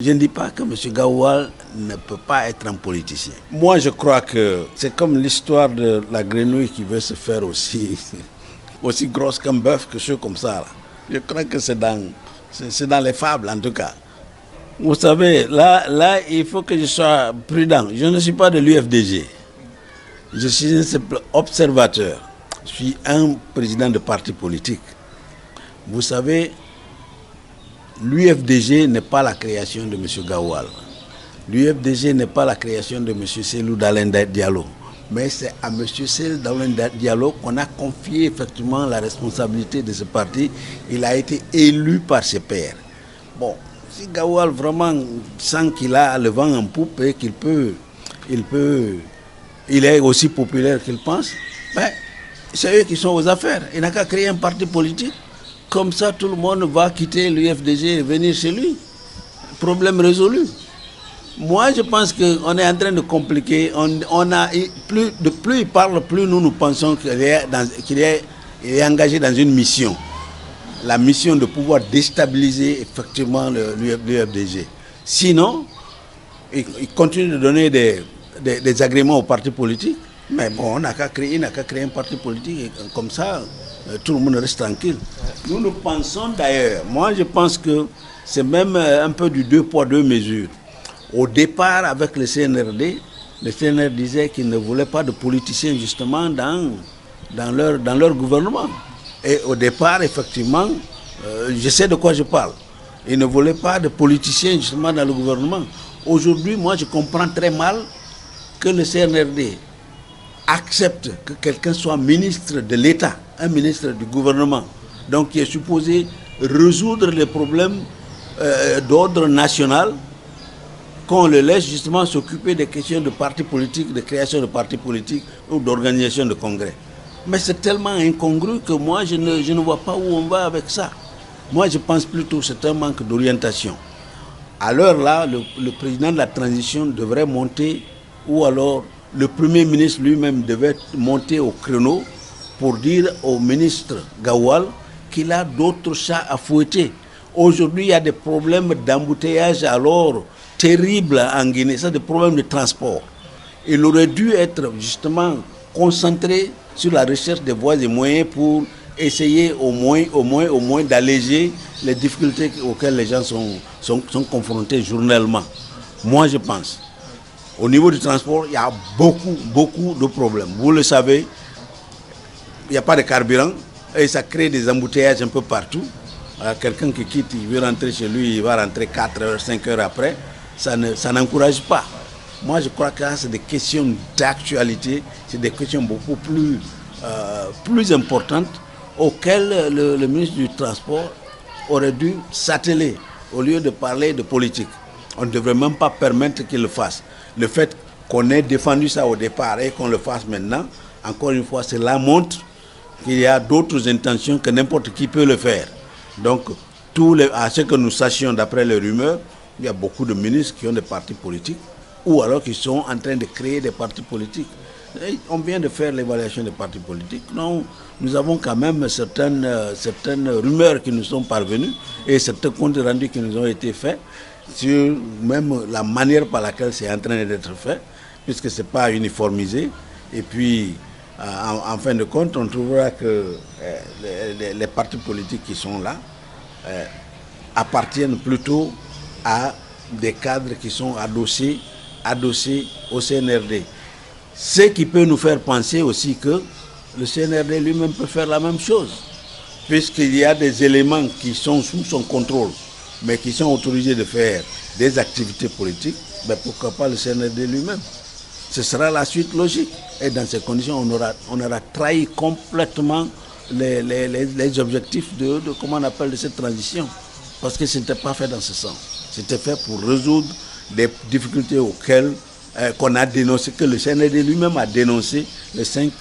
Je ne dis pas que M. Gawal ne peut pas être un politicien. Moi, je crois que c'est comme l'histoire de la grenouille qui veut se faire aussi grosse qu'un bœuf, quelque chose comme ça. Là. Je crois que c'est dans les fables, en tout cas. Vous savez, là, il faut que je sois prudent. Je ne suis pas de l'UFDG. Je suis un simple observateur. Je suis un président de parti politique. Vous savez, l'UFDG n'est pas la création de M. Gawal. L'UFDG n'est pas la création de M. Cellou Dalein Diallo. Mais c'est à M. Cellou Dalein Diallo qu'on a confié effectivement la responsabilité de ce parti. Il a été élu par ses pairs. Bon, si Gawal vraiment sent qu'il a le vent en poupe et il est aussi populaire qu'il pense, ben, c'est eux qui sont aux affaires. Il n'a qu'à créer un parti politique. Comme ça, tout le monde va quitter l'UFDG et venir chez lui. Problème résolu. Moi, je pense qu'on est en train de compliquer. Plus il parle, plus nous pensons qu'il est engagé dans une mission. La mission de pouvoir déstabiliser effectivement l'UFDG. Sinon, il continue de donner des agréments aux partis politiques. Mais bon, il n'a qu'à créer un parti politique et comme ça, tout le monde reste tranquille. Nous pensons d'ailleurs, moi je pense que c'est même un peu du deux poids, deux mesures. Au départ, avec le CNRD disait qu'il ne voulait pas de politiciens justement dans leur gouvernement. Et au départ, effectivement, je sais de quoi je parle. Il ne voulait pas de politiciens justement dans le gouvernement. Aujourd'hui, moi je comprends très mal que le CNRD accepte que quelqu'un soit ministre de l'État, un ministre du gouvernement, donc qui est supposé résoudre les problèmes d'ordre national, qu'on le laisse justement s'occuper des questions de partis politiques, de création de partis politiques ou d'organisation de congrès. Mais c'est tellement incongru que moi je ne vois pas où on va avec ça. Moi je pense plutôt que c'est un manque d'orientation. À l'heure là, le président de la transition devrait monter, ou alors le Premier ministre lui-même devait monter au créneau pour dire au ministre Gawal qu'il a d'autres chats à fouetter. Aujourd'hui, il y a des problèmes d'embouteillage alors terribles en Guinée, c'est des problèmes de transport. Il aurait dû être justement concentré sur la recherche des voies et moyens pour essayer au moins d'alléger les difficultés auxquelles les gens sont confrontés journellement. Moi, je pense. Au niveau du transport, il y a beaucoup de problèmes. Vous le savez, il n'y a pas de carburant et ça crée des embouteillages un peu partout. Quelqu'un qui quitte, il veut rentrer chez lui, il va rentrer 4 heures, 5 heures après. Ça n'encourage pas. Moi, je crois que c'est des questions d'actualité, c'est des questions beaucoup plus importantes auxquelles le ministre du Transport aurait dû s'atteler au lieu de parler de politique. On ne devrait même pas permettre qu'il le fasse. Le fait qu'on ait défendu ça au départ et qu'on le fasse maintenant, encore une fois, cela montre qu'il y a d'autres intentions que n'importe qui peut le faire. Donc, à ce que nous sachions d'après les rumeurs, il y a beaucoup de ministres qui ont des partis politiques ou alors qui sont en train de créer des partis politiques. Et on vient de faire l'évaluation des partis politiques. Non, nous avons quand même certaines rumeurs qui nous sont parvenues et certains comptes rendus qui nous ont été faits sur même la manière par laquelle c'est en train d'être fait, puisque ce n'est pas uniformisé. Et puis, en fin de compte, on trouvera que les partis politiques qui sont là appartiennent plutôt à des cadres qui sont adossés au CNRD. Ce qui peut nous faire penser aussi que le CNRD lui-même peut faire la même chose, puisqu'il y a des éléments qui sont sous son contrôle, mais qui sont autorisés de faire des activités politiques, ben pourquoi pas le CNRD lui-même? Ce sera la suite logique. Et dans ces conditions, on aura trahi complètement les objectifs de cette transition. Parce que ce n'était pas fait dans ce sens. C'était fait pour résoudre des difficultés auxquelles qu'on a dénoncé, que le CNRD lui-même a dénoncé le 5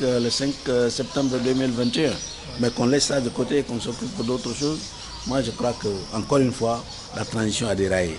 septembre 2021. Mais qu'on laisse ça de côté et qu'on s'occupe d'autres choses. Moi, je crois que, encore une fois, la transition a déraillé.